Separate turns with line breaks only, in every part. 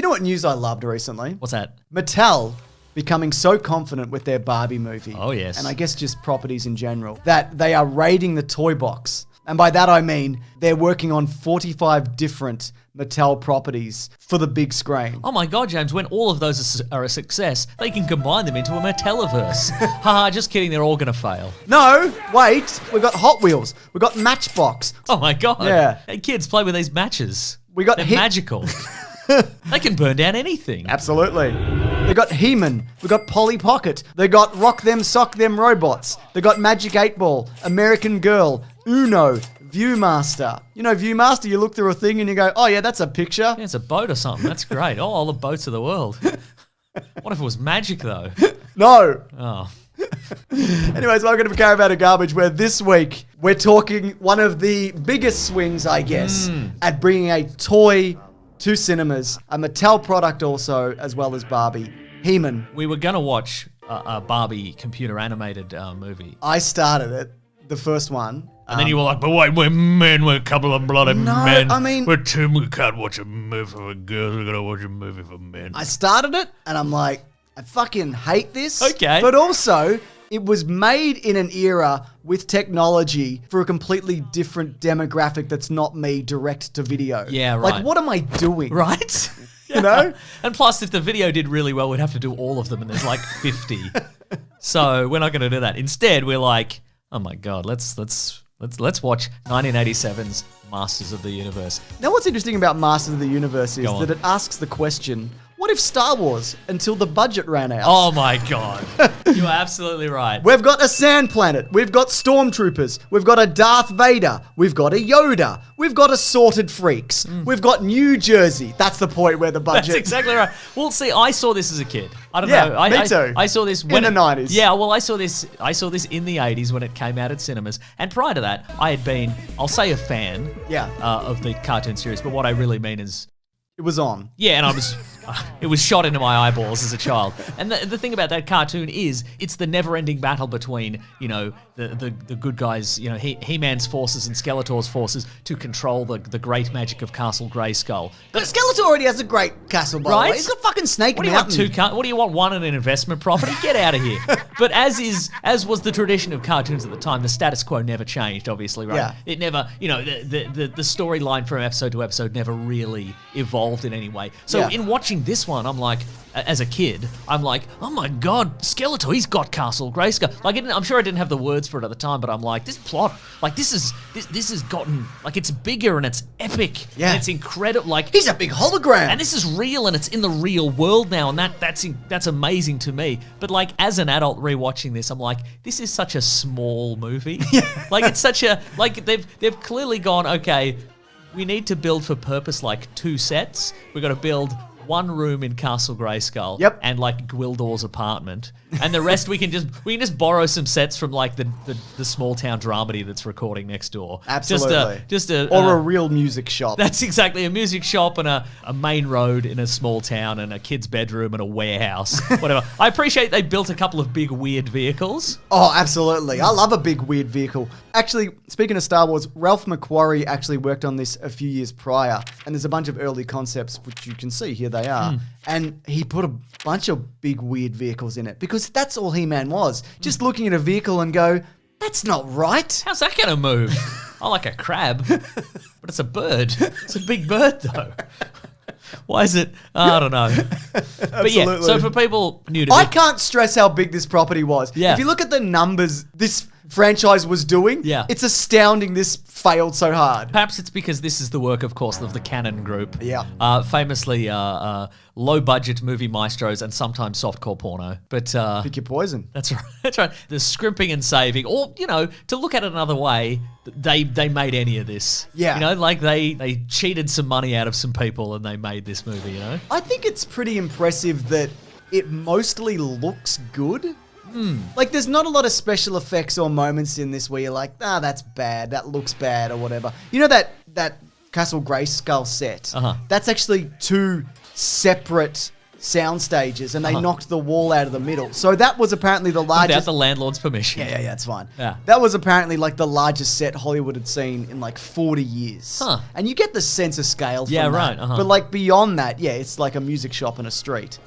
You know what news I loved recently?
What's that?
Mattel becoming so confident with their Barbie movie.
Oh, yes.
And I guess just properties in general, that they are raiding the toy box. And by that I mean they're working on 45 different Mattel properties for the big screen.
Oh my God, James, when all of those are a success, they can combine them into a Mattelliverse. Haha, just kidding, they're all going to fail.
No, wait. We've got Hot Wheels. We've got Matchbox.
Oh my God.
Yeah.
Hey, kids, play with these matches.
They're
magical. They can burn down anything.
Absolutely. They got He-Man. We got Polly Pocket. They got Rock Them Sock Them Robots. They got Magic 8 Ball, American Girl, Uno, Viewmaster. You know Viewmaster, you look through a thing and you go, oh yeah, that's a picture.
Yeah, it's a boat or something. That's great. Oh, all the boats of the world. What if it was magic though?
No.
Oh.
Anyways, welcome to Caravan of Garbage, where this week we're talking one of the biggest swings, I guess, at bringing a toy to cinemas, a Mattel product also, as well as Barbie. He-Man.
We were going to watch a Barbie computer animated movie.
I started it, the first one.
And then you were like, but wait, we're men, we're a couple of bloody men.
I mean,
we can't watch a movie for girls, we're going to watch a movie for men.
I started it, and I'm like, I fucking hate this.
Okay.
But also, it was made in an era with technology for a completely different demographic that's not me, direct to video.
Yeah, right.
Like, what am I doing?
Right?
You know?
And plus, if the video did really well, we'd have to do all of them, and there's like 50. So we're not going to do that. Instead, we're like, oh my God, let's watch 1987's Masters of the Universe.
Now, what's interesting about Masters of the Universe is
Go on.
that it asks the question, what if Star Wars until the budget ran out?
Oh my God. You're absolutely right.
We've got a sand planet. We've got stormtroopers. We've got a Darth Vader. We've got a Yoda. We've got assorted freaks. We've got New Jersey. That's the point where the budget...
That's exactly right. Well, see, I saw this as a kid. I don't
Yeah,
know.
me too.
I saw this
In the 90s.
Yeah, well, I saw this in the 80s when it came out at cinemas. And prior to that, I had been, I'll say, a fan of the cartoon series. But what I really mean is...
It was on.
Yeah, and I was... it was shot into my eyeballs as a child. And the thing about that cartoon is it's the never-ending battle between, you know, the good guys, you know, He-Man's forces and Skeletor's forces to control the great magic of Castle Grayskull.
But Skeletor already has a great castle, by the way. He's got fucking Snake
What do you want,
Mountain.
what do you want, one in an investment property? Get out of here. But as was the tradition of cartoons at the time, the status quo never changed, obviously, right?
Yeah.
It never, you know, the storyline from episode to episode never really evolved in any way. So in watching this one, I'm like, as a kid, I'm like, oh my God, Skeletor, he's got Castle Grayskull. Like, I'm sure I didn't have the words for it at the time, but I'm like, this plot, like, this has gotten, like, it's bigger and it's epic.
Yeah.
And it's incredible. Like,
He's a big hologram.
and this is real, and it's in the real world now, and that's amazing to me. But like, as an adult rewatching this, I'm like, this is such a small movie. Like, it's such a, like, they've clearly gone, okay, we need to build for purpose like 2 sets. We've got to build one room in Castle Grayskull, and like Gwildor's apartment, and the rest we can just borrow some sets from like the small town dramedy that's recording next door.
Absolutely,
or
a real music shop.
That's exactly, a music shop and a main road in a small town and a kid's bedroom and a warehouse, whatever. I appreciate they built a couple of big weird vehicles.
Oh, absolutely. I love a big weird vehicle. Actually, speaking of Star Wars, Ralph McQuarrie actually worked on this a few years prior, and there's a bunch of early concepts which you can see here. They are. And he put a bunch of big weird vehicles in it because that's all He-Man was. Just looking at a vehicle and go, that's not right.
How's that going to move? I like a crab, but it's a bird. It's a big bird though. Why is it? I don't know. But yeah, so for people new to
I can't stress how big this property was.
Yeah.
If you look at the numbers this franchise was doing, it's astounding this failed so hard.
Perhaps it's because this is the work, of course, of the Cannon Group.
Yeah.
Famously low-budget movie maestros and sometimes softcore porno. But
pick your poison.
That's right. That's right. The scrimping and saving, or, you know, to look at it another way, they made any of this.
Yeah.
You know, like they cheated some money out of some people and they made this movie, you know?
I think it's pretty impressive that it mostly looks good. Like, there's not a lot of special effects or moments in this where you're like, that's bad, that looks bad, or whatever. You know that Castle Grayskull set? That's actually 2 separate sound stages, and they knocked the wall out of the middle. So that was apparently the largest.
Without the landlord's permission.
Yeah, it's fine.
Yeah.
That was apparently like the largest set Hollywood had seen in like 40 years.
Huh.
And you get the sense of scale from
Yeah,
that.
right,
But like beyond that, yeah, it's like a music shop and a street.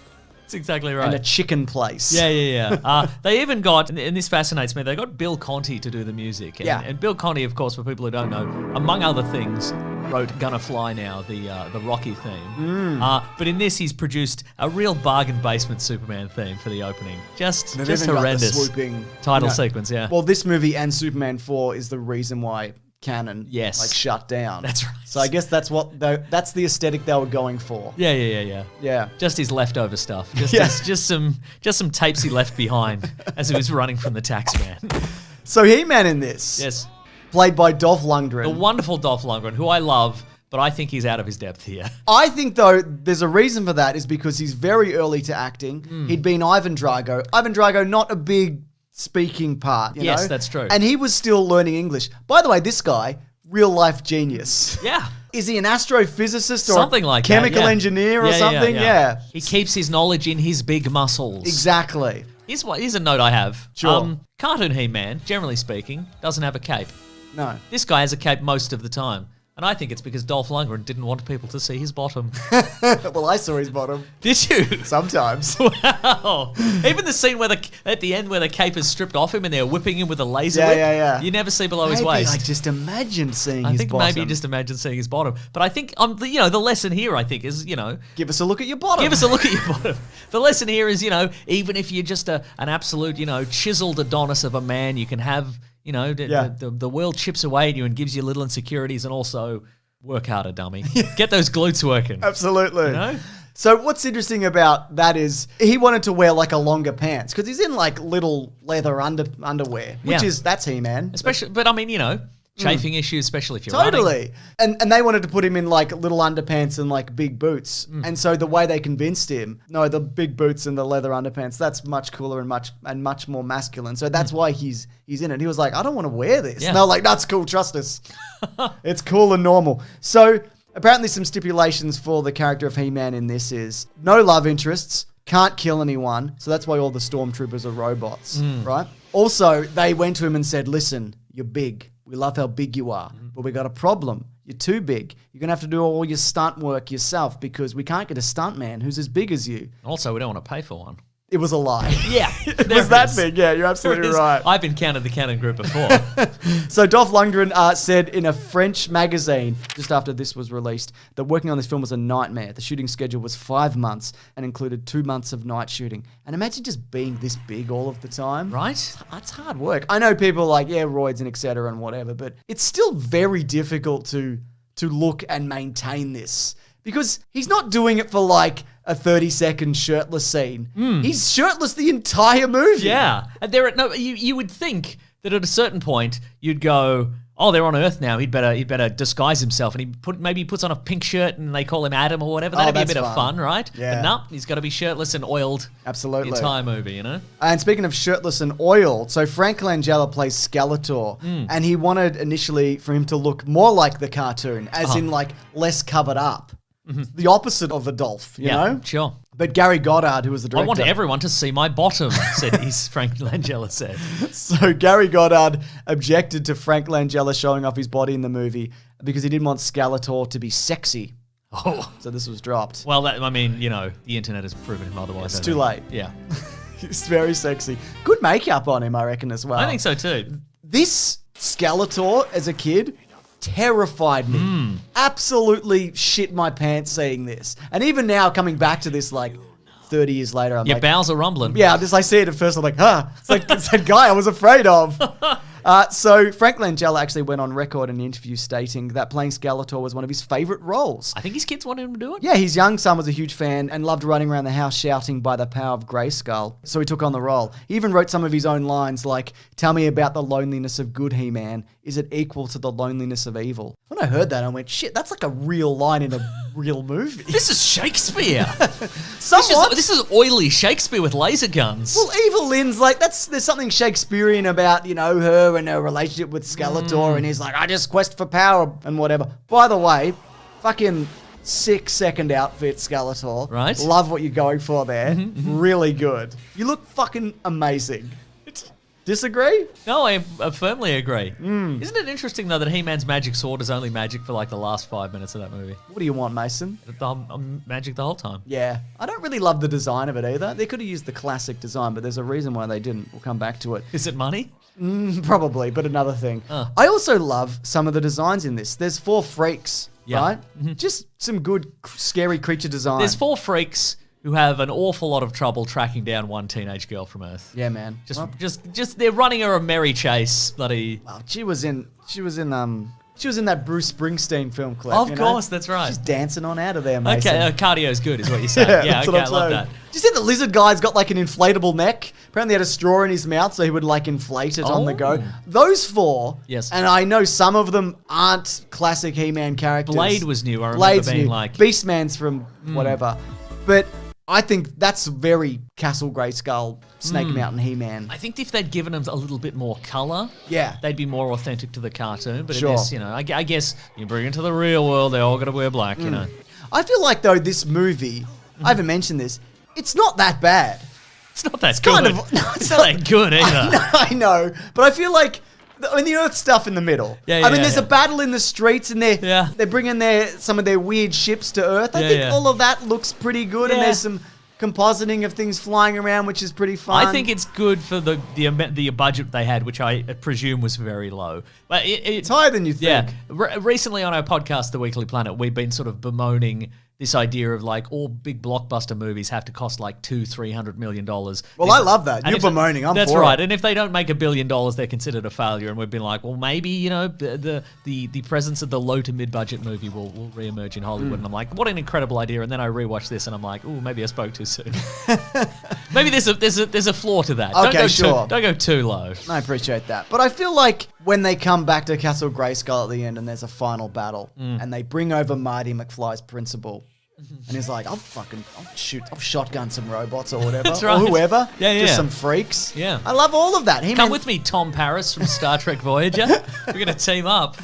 That's exactly right.
And a chicken place.
Yeah. They even got, and this fascinates me, they got Bill Conti to do the music. And,
Yeah.
and Bill Conti, of course, for people who don't know, among other things, wrote Gonna Fly Now, the Rocky theme. But in this, he's produced a real bargain basement Superman theme for the opening. Just
They've even got the
horrendous
swooping
title sequence, yeah.
Well, this movie and Superman 4 is the reason why canon like shut down.
That's right.
So I guess that's the aesthetic they were going for.
Yeah. Just his leftover stuff.
Yeah.
Just some tapes he left behind as he was running from the taxman.
So He-Man in this.
Yes.
Played by Dolph Lundgren.
The wonderful Dolph Lundgren, who I love, but I think he's out of his depth here.
I think, though, there's a reason for that is because he's very early to acting. He'd been Ivan Drago. Ivan Drago, not a big speaking part, you know?
Yes, that's true.
And he was still learning English. By the way, this guy, real life genius.
Yeah.
Is he an astrophysicist or
something like
chemical
that, yeah.
engineer or something? Yeah.
He keeps his knowledge in his big muscles.
Exactly.
Here's a note I have.
Sure.
Cartoon He-Man, generally speaking, doesn't have a cape.
No.
This guy has a cape most of the time. And I think it's because Dolph Lundgren didn't want people to see his bottom.
Well, I saw his bottom.
Did you?
Sometimes.
Wow. Even the scene at the end where the cape is stripped off him and they're whipping him with a laser whip.
Yeah.
You never see below his
Maybe
waist.
I just imagined seeing his bottom.
Maybe you just imagine seeing his bottom. But I think the lesson here, I think, is,
give us a look at your bottom.
give us a look at your bottom. The lesson here is, even if you're just an absolute, chiseled Adonis of a man, you can have, the world chips away at you and gives you little insecurities, and also work harder, dummy. Get those glutes working.
Absolutely. So what's interesting about that is he wanted to wear like a longer pants because he's in like little leather underwear, that's He-Man.
Especially, but I mean, chafing issues, especially if you're running.
Totally. And they wanted to put him in like little underpants and like big boots. And so the way they convinced him, no, the big boots and the leather underpants, that's much cooler and much more masculine. So that's why he's in it. He was like, I don't want to wear this.
Yeah.
And they're like, that's cool, trust us. It's cool and normal. So apparently some stipulations for the character of He-Man in this is no love interests, can't kill anyone. So that's why all the stormtroopers are robots, right? Also, they went to him and said, listen, you're big. We love how big you are, but we got a problem. You're too big. You're going to have to do all your stunt work yourself because we can't get a stunt man who's as big as you.
Also, we don't want to pay for one.
It was a lie.
Yeah.
It was that big. Yeah, you're absolutely right.
I've encountered the Canon group before.
So Dolph Lundgren said in a French magazine, just after this was released, that working on this film was a nightmare. The shooting schedule was 5 months and included 2 months of night shooting. And imagine just being this big all of the time.
Right?
It's hard work. I know people are like, roids and et cetera and whatever, but it's still very difficult to look and maintain this. Because he's not doing it for like a 30-second shirtless scene. He's shirtless the entire movie.
Yeah. And you would think that at a certain point you'd go, oh, they're on Earth now. He'd better disguise himself, and maybe he puts on a pink shirt and they call him Adam or whatever. That'd be a bit of fun, right?
Yeah.
But no, he's got to be shirtless and oiled.
Absolutely.
The entire movie,
And speaking of shirtless and oiled, so Frank Langella plays Skeletor, and he wanted initially for him to look more like the cartoon, as in like less covered up. The opposite of Adolf, you know?
Sure.
But Gary Goddard, who was the director...
I want everyone to see my bottom, Frank Langella said.
So Gary Goddard objected to Frank Langella showing off his body in the movie because he didn't want Skeletor to be sexy.
Oh.
So this was dropped.
Well, the internet has proven him otherwise.
It's too late.
Yeah.
He's very sexy. Good makeup on him, I reckon, as well.
I think so too.
This Skeletor, as a kid... terrified me. Absolutely shit my pants seeing this. And even now, coming back to this like 30 years later, I'm
Your
like...
bowels are rumbling.
Yeah, I see it at first, I'm like, it's like it's that guy I was afraid of. So Frank Langella actually went on record in an interview stating that playing Skeletor was one of his favourite roles.
I think his kids wanted him to do it.
Yeah, his young son was a huge fan and loved running around the house shouting by the power of Grayskull. So he took on the role. He even wrote some of his own lines like, tell me about the loneliness of good He-Man. Is it equal to the loneliness of evil? When I heard that, I went, shit, that's like a real line in a real movie.
This is Shakespeare.
Somewhat.
This is oily Shakespeare with laser guns.
Well, Eva Lynn's like, there's something Shakespearean about, her and her relationship with Skeletor, and he's like, I just quest for power and whatever. By the way, fucking sick second outfit, Skeletor.
Right.
Love what you're going for there. Really good. You look fucking amazing. Disagree?
No, I firmly agree. Isn't it interesting, though, that He-Man's magic sword is only magic for like the last 5 minutes of that movie?
What do you want, Mason?
Magic the whole time.
Yeah. I don't really love the design of it either. They could have used the classic design, but there's a reason why they didn't. We'll come back to it.
Is it money?
Probably, but another thing. I also love some of the designs in this. There's 4 freaks, right? Just some good, scary creature design.
There's 4 freaks who have an awful lot of trouble tracking down one teenage girl from Earth.
Yeah, man.
Just they're running her a merry chase, bloody.
Well, she was in that Bruce Springsteen film clip.
Of course, that's right.
She's dancing on out of there, mate.
Okay, cardio's good, is what you're saying. yeah,
that's
okay,
what
I love
I'm
that.
saying. Do you see the lizard guy's got like an inflatable neck? Apparently he had a straw in his mouth so he would like inflate it on the go. Those 4,
yes,
and I know some of them aren't classic He-Man characters.
Blade was new, I remember
Blade's
being
new.
like...
Beastman's from whatever. But I think that's very Castle Grayskull, Snake Mountain He-Man.
I think if they'd given them a little bit more colour,
Yeah.
they'd be more authentic to the cartoon. But
Sure.
in this, you know, I guess you bring it to the real world, they all got to wear black, you know.
I feel like, though, this movie, I haven't mentioned this, it's not that bad.
It's not that good.
kind of- no,
it's not that good either.
I know, but I feel like the Earth stuff in the middle.
Yeah,
I mean, there's a battle in the streets, and
Yeah.
they're bringing some of their weird ships to Earth. I
Yeah,
think
yeah.
all of that looks pretty good, and
Yeah.
there's some compositing of things flying around, which is pretty fun.
I think it's good for the budget they had, which I presume was very low. But
it's higher than you think.
Yeah. Recently on our podcast, The Weekly Planet, we've been sort of bemoaning this idea of like all big blockbuster movies have to cost like $200-300 million.
Well, I love that. You're bemoaning. I'm
That's
for
right.
it.
And if they don't make $1 billion, they're considered a failure. And we've been like, well, maybe, you know, the presence of the low to mid budget movie will reemerge in Hollywood. And I'm like, what an incredible idea. And then I rewatch this and I'm like, oh, maybe I spoke too soon. Maybe there's a flaw to that.
Okay, sure.
Don't go too low.
I appreciate that. But I feel like when they come back to Castle Grayskull at the end and there's a final battle and they bring over Marty McFly's principal and he's like, I'll shotgun some robots or whatever.
That's right.
Or whoever.
Yeah.
Just some freaks.
Yeah.
I love all of that.
Come with me, Tom Paris from Star Trek Voyager. We're going to team up.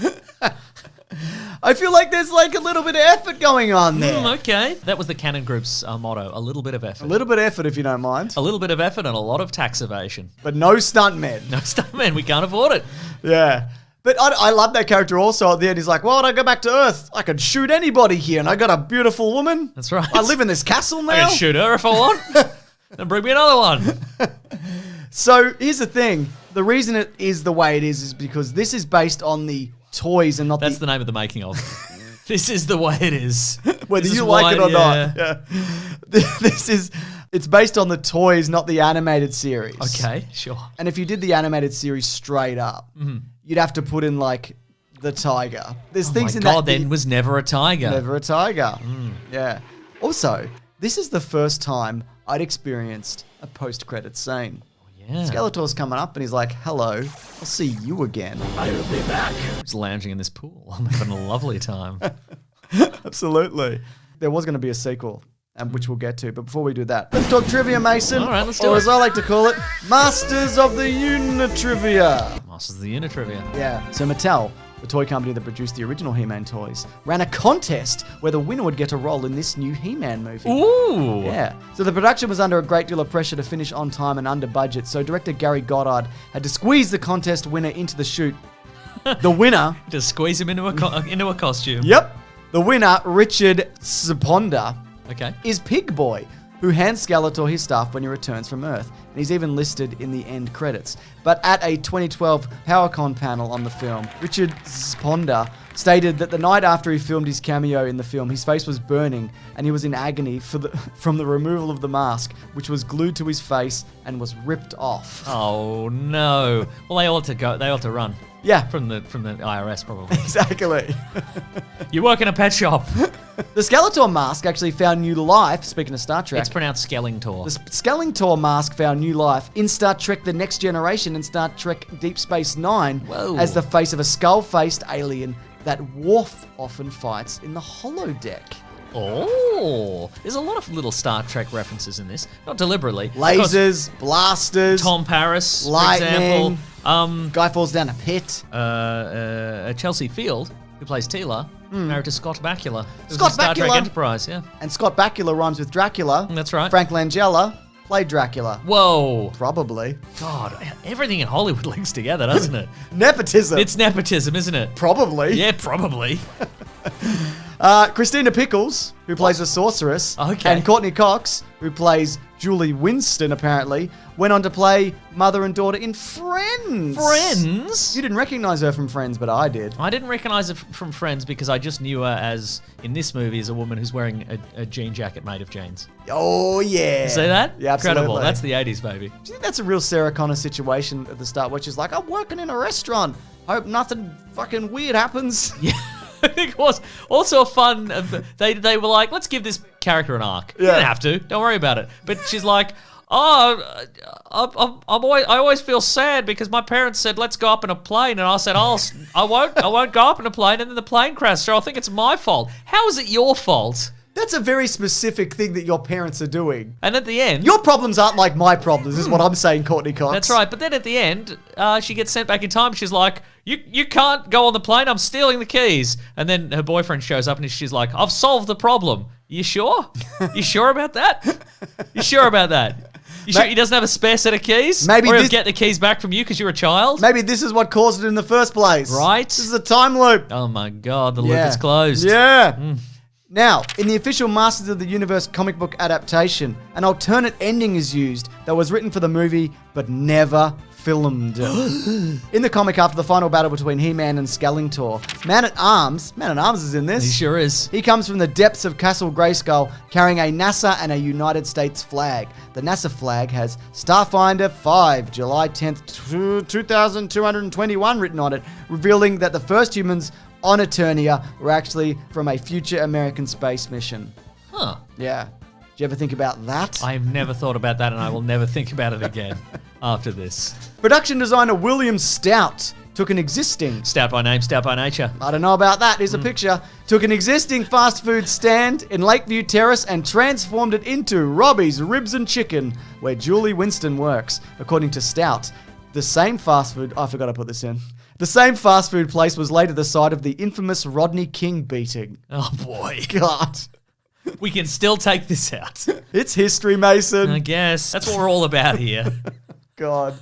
I feel like there's like a little bit of effort going on there.
Okay. That was the Canon Group's motto. A little bit of effort.
A little bit of effort, if you don't mind.
A little bit of effort and a lot of tax evasion.
But no stuntmen.
No stuntmen. We can't afford it.
Yeah. But I love that character also at the end. He's like, why would I go back to Earth? I could shoot anybody here, and I got a beautiful woman.
That's right.
I live in this castle now.
I can shoot her if I want. Then bring me another one.
So here's the thing. The reason it is the way it is because this is based on the toys and not
That's the name of the making of. This is the way it is.
Whether
This
you
is
like it or
why-
not. Yeah. It's based on the toys, not the animated series.
Okay, sure.
And if you did the animated series straight up, you'd have to put in like the tiger. There's things in
God,
that.
then was never a tiger.
Never a tiger. Yeah. Also, this is the first time I'd experienced a post-credit scene.
Yeah.
Skeletor's coming up and he's like, hello, I'll see you again.
I'll be back. Just lounging in this pool. I'm having a lovely time.
Absolutely. There was going to be a sequel, which we'll get to. But before we do that, let's talk trivia, Mason.
All right, let's do
Or
it.
as I like to call it, Masters of the Unitrivia.
Masters of the Unitrivia.
Yeah. So Mattel, the toy company that produced the original He-Man toys, ran a contest where the winner would get a role in this new He-Man movie.
Ooh.
Yeah. So the production was under a great deal of pressure to finish on time and under budget. So director Gary Goddard had to squeeze the contest winner into the shoot. The winner.
Just squeeze him into a costume.
Yep. The winner, Richard Sponda,
Okay.
is Pig Boy, who hands Skeletor his stuff when he returns from Earth. And he's even listed in the end credits. But at a 2012 PowerCon panel on the film, Richard Sponda stated that the night after he filmed his cameo in the film, his face was burning and he was in agony from the removal of the mask, which was glued to his face and was ripped off.
Oh no. Well, they ought to go. They ought to run.
Yeah.
From the IRS probably.
Exactly.
You work in a pet shop.
The Skeletor mask actually found new life, speaking of Star Trek.
It's pronounced Skellingtor.
The Skeletor mask found new life in Star Trek The Next Generation and Star Trek Deep Space Nine as the face of a skull-faced alien that Worf often fights in the holodeck.
Oh, there's a lot of little Star Trek references in this. Not deliberately.
Lasers, blasters,
Tom Paris,
lightning,
for example.
guy falls down a pit.
Chelsea Field who plays Teela, married to Scott Bakula.
Scott
Star Trek
Bakula.
Enterprise, yeah.
And Scott Bakula rhymes with Dracula.
That's right.
Frank Langella played Dracula.
Whoa.
Probably.
God, everything in Hollywood links together, doesn't it?
Nepotism.
It's nepotism, isn't it?
Probably.
Yeah, probably.
Christina Pickles, who plays the sorceress,
Okay.
and Courtney Cox, who plays Julie Winston, apparently, went on to play mother and daughter in Friends.
Friends?
You didn't recognize her from Friends, but I did.
I didn't recognize her from Friends because I just knew her as, in this movie, as a woman who's wearing a jean jacket made of jeans.
Oh, yeah.
See that?
Yeah, absolutely.
Incredible. That's the 80s, baby.
Do you think that's a real Sarah Connor situation at the start, where she's like, I'm working in a restaurant. Hope nothing fucking weird happens.
Yeah. I think it was also a fun. They were like, let's give this character an arc. You
Yeah.
don't have to. Don't worry about it. But she's like, I always feel sad because my parents said let's go up in a plane, and I said I won't go up in a plane, and then the plane crashed. So I think it's my fault. How is it your fault?
That's a very specific thing that your parents are doing.
And at the end,
Your problems aren't like my problems, is what I'm saying, Courtney Cox.
that's right. But then at the end, she gets sent back in time. She's like, you can't go on the plane. I'm stealing the keys. And then her boyfriend shows up and she's like, I've solved the problem. You sure? You sure about that? You sure about that? You sure he doesn't have a spare set of keys?
Maybe
or he'll
this-
get the keys back from you because you're a child?
Maybe this is what caused it in the first place.
Right.
This is a time loop.
Oh my God, the loop is closed.
Yeah. Now, in the official Masters of the Universe comic book adaptation, an alternate ending is used that was written for the movie but never filmed. In the comic, after the final battle between He-Man and Skeletor, Man-at-Arms is in this.
He sure is.
He comes from the depths of Castle Grayskull carrying a NASA and a United States flag. The NASA flag has Starfinder 5, July 10th, 2221 written on it, revealing that the first humans on Eternia were actually from a future American space mission.
Huh.
Yeah. Did you ever think about that?
I've never thought about that, and I will never think about it again after this.
Production designer William Stout took an existing...
Stout by name, stout by nature.
I don't know about that. Here's a picture. Took an existing fast food stand in Lakeview Terrace and transformed it into Robbie's Ribs and Chicken, where Julie Winston works. According to Stout, the same fast food... I forgot to put this in. The same fast food place was later the site of the infamous Rodney King beating.
Oh boy.
God.
We can still take this out.
It's history, Mason.
I guess. That's what we're all about here.
God.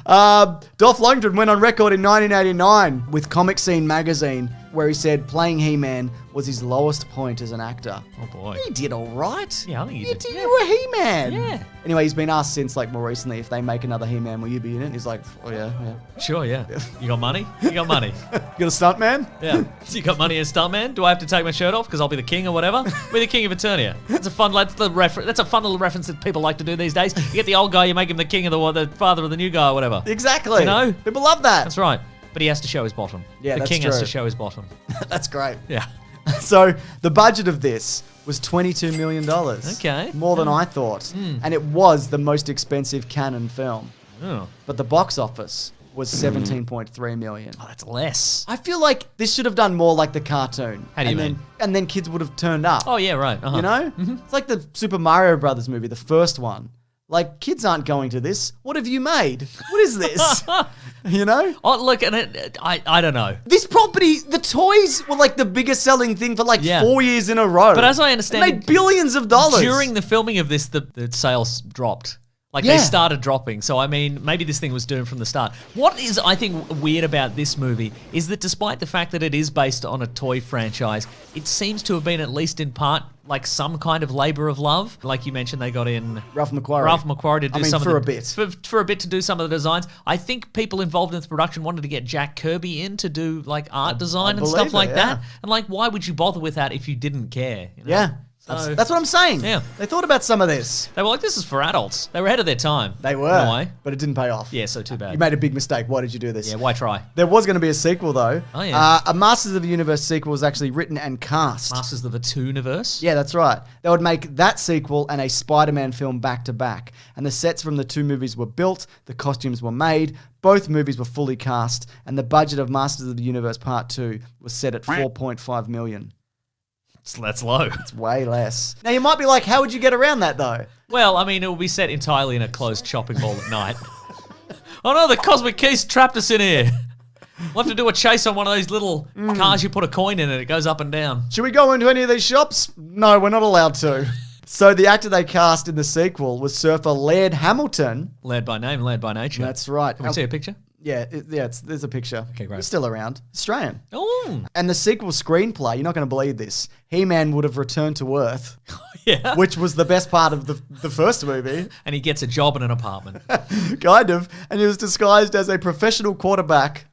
Dolph Lundgren went on record in 1989 with Comic Scene magazine, where he said playing He-Man was his lowest point as an actor.
Oh boy.
He did all right.
Yeah, I think he did.
You were He-Man.
Yeah.
Anyway, he's been asked since, like, more recently, if they make another He-Man, will you be in it? And he's like, oh, yeah.
Sure, yeah. You got money? You got money.
You got a stuntman?
Yeah. So you got money as stuntman? Do I have to take my shirt off because I'll be the king or whatever? Be the king of Eternia. That's a fun little reference that people like to do these days. You get the old guy, you make him the king of the father of the new guy or whatever.
Exactly.
You know?
People love that.
That's right. But he has to show his bottom.
Yeah,
the
that's
king has
true.
to show his bottom.
That's great.
Yeah.
So the budget of this was $22 million.
Okay.
More than I thought. And it was the most expensive canon film.
Oh,
But the box office was $17.3 million.
that's less.
I feel like this should have done more like the cartoon.
How do you
and
mean?
And then kids would have turned up.
Oh, yeah, right. Uh-huh.
You know? It's like the Super Mario Brothers movie, the first one. Like, kids aren't going to this. What have you made? What is this? You know?
Oh, look, and I don't know.
This property, the toys were like the biggest selling thing for like 4 years in a row.
But as I understand
it made billions of dollars.
During the filming of this, the sales dropped. Like,
Yeah.
they started dropping. So, I mean, maybe this thing was doomed from the start. What is, I think, weird about this movie is that despite the fact that it is based on a toy franchise, it seems to have been, at least in part, like some kind of labor of love. Like you mentioned, they got in
Ralph McQuarrie
to do some
for
of the...
a bit.
For a bit to do some of the designs. I think people involved in the production wanted to get Jack Kirby in to do, like, art design and stuff
believe
like
it,
that.
yeah.
And, like, why would you bother with that if you didn't care? You know?
Yeah.
So-
That's what I'm saying.
Yeah.
They thought about some of this.
They were like, this is for adults. They were ahead of their time.
They were.
In a way.
But it didn't pay off.
Yeah, so too bad.
You made a big mistake. Why did you do this?
Yeah, why try?
There was going to be a sequel, though.
Oh, yeah.
A Masters of the Universe sequel was actually written and cast.
Masters of the Tooniverse?
Yeah, that's right. They would make that sequel and a Spider-Man film back to back. And the sets from the two movies were built, the costumes were made, both movies were fully cast, and the budget of Masters of the Universe Part 2 was set at $4.5 million.
That's low.
It's way less. Now, you might be like, how would you get around that, though?
Well, I mean, it will be set entirely in a closed shopping mall at night. Oh no, the Cosmic Keys trapped us in here. We'll have to do a chase on one of these little cars you put a coin in and it goes up and down.
Should we go into any of these shops? No, we're not allowed to. So the actor they cast in the sequel was surfer Laird Hamilton.
Led by name, led by nature.
That's right.
Can we see a picture?
Yeah, there's a picture.
Okay, great.
He's still around. Australian.
Oh.
And the sequel screenplay, you're not going to believe this, He-Man would have returned to Earth,
Yeah.
which was the best part of the first movie.
And he gets a job in an apartment.
Kind of. And he was disguised as a professional quarterback.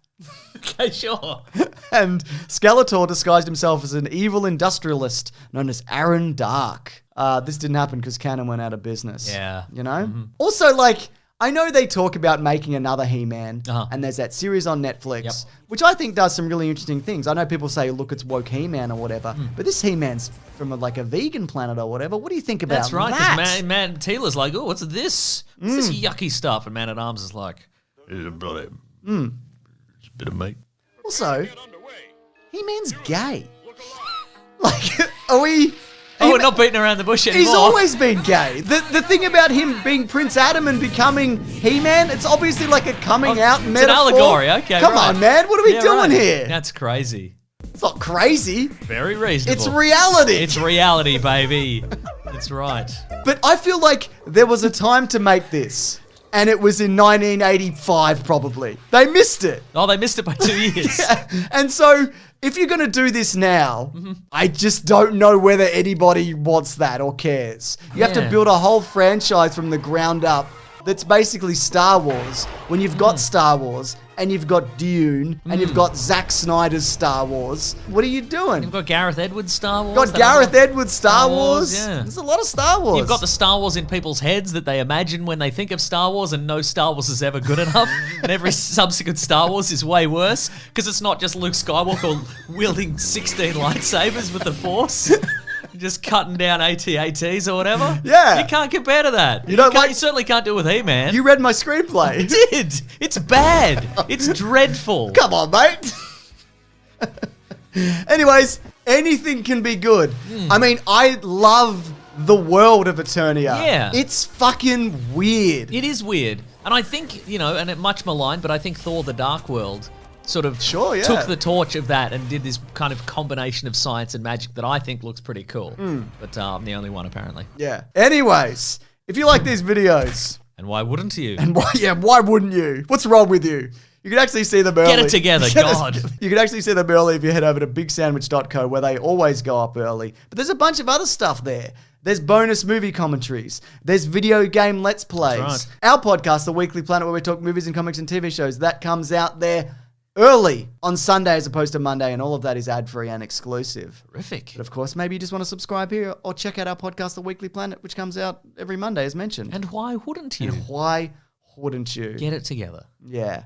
Okay, sure.
And Skeletor disguised himself as an evil industrialist known as Aaron Dark. This didn't happen because Canon went out of business.
Yeah.
You know? Also, like, I know they talk about making another He-Man, and there's that series on Netflix, which I think does some really interesting things. I know people say, look, it's woke He-Man or whatever, but this He-Man's from a vegan planet or whatever. What do you think about that?
That's right, because Man Teela's like, oh, what's this? What's this yucky stuff? And Man-at-Arms is like, it's a bit of meat.
Also, He-Man's gay. Like, are we...
Oh, we're not beating around the bush anymore.
He's always been gay. The thing about him being Prince Adam and becoming He-Man, it's obviously like a coming out metaphor.
It's an allegory, okay,
Come on, man. What are we doing here?
That's crazy.
It's not crazy.
Very reasonable.
It's reality.
It's reality, baby. That's right.
But I feel like there was a time to make this, and it was in 1985 probably. They missed it.
Oh, they missed it by 2 years.
Yeah. And so... if you're going to do this now, I just don't know whether anybody wants that or cares. You have to build a whole franchise from the ground up that's basically Star Wars when you've got Star Wars and you've got Dune and you've got Zack Snyder's Star Wars. What are you doing?
You've got Gareth Edwards' Star Wars.
Got Gareth Edwards' Star Wars.
Yeah.
There's a lot of Star Wars.
You've got the Star Wars in people's heads that they imagine when they think of Star Wars, and no Star Wars is ever good enough. And every subsequent Star Wars is way worse because it's not just Luke Skywalker wielding 16 lightsabers with the Force. Just cutting down AT-ATs or whatever.
Yeah.
You can't compare to that.
You don't like-
You certainly can't do it with He-Man.
You read my screenplay.
I did. It's bad. It's dreadful.
Come on, mate. Anyways, anything can be good. I mean, I love the world of Eternia.
Yeah.
It's fucking weird.
It is weird. And I think, and it much maligned, but I think Thor the Dark World sort of took the torch of that and did this kind of combination of science and magic that I think looks pretty cool. But I'm the only one, apparently.
Yeah. Anyways, if you like these videos...
and why wouldn't you?
And why wouldn't you? What's wrong with you? You can actually see them early.
Get it together, God.
You can actually see them early if you head over to bigsandwich.co where they always go up early. But there's a bunch of other stuff there. There's bonus movie commentaries. There's video game Let's Plays.
Right.
Our podcast, The Weekly Planet, where we talk movies and comics and TV shows, that comes out there early on Sunday as opposed to Monday, and all of that is ad-free and exclusive.
Terrific.
But of course, maybe you just want to subscribe here or check out our podcast, The Weekly Planet, which comes out every Monday, as mentioned.
And why wouldn't you?
And why wouldn't you?
Get it together.
Yeah.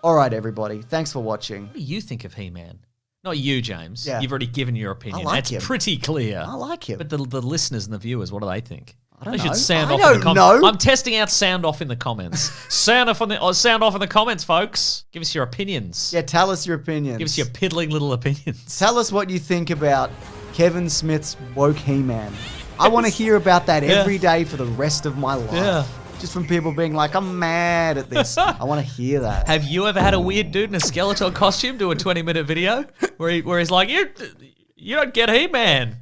All right, everybody. Thanks for watching.
What do you think of He-Man? Not you, James.
Yeah.
You've already given your opinion.
I like
It's
him.
pretty clear.
I like him.
But the listeners and the viewers, what do they think?
I don't
They
know.
should sound
I
off in the
don't
comments.
know.
I'm testing out sound off in the comments. sound off in the comments, folks. Give us your opinions.
Yeah, tell us your opinions.
Give us your piddling little opinions.
Tell us what you think about Kevin Smith's woke He-Man. I want to hear about that every day for the rest of my life.
Yeah.
Just from people being like, I'm mad at this. I want to hear that.
Have you ever had a weird dude in a Skeletor costume do a 20-minute video where he's like, you don't get He-Man?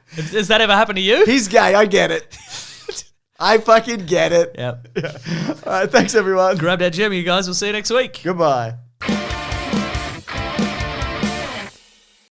Has that ever happened to you?
He's gay. I get it. I fucking get it.
Yep.
All right, thanks, everyone.
Grab that gem, you guys. We'll see you next week.
Goodbye.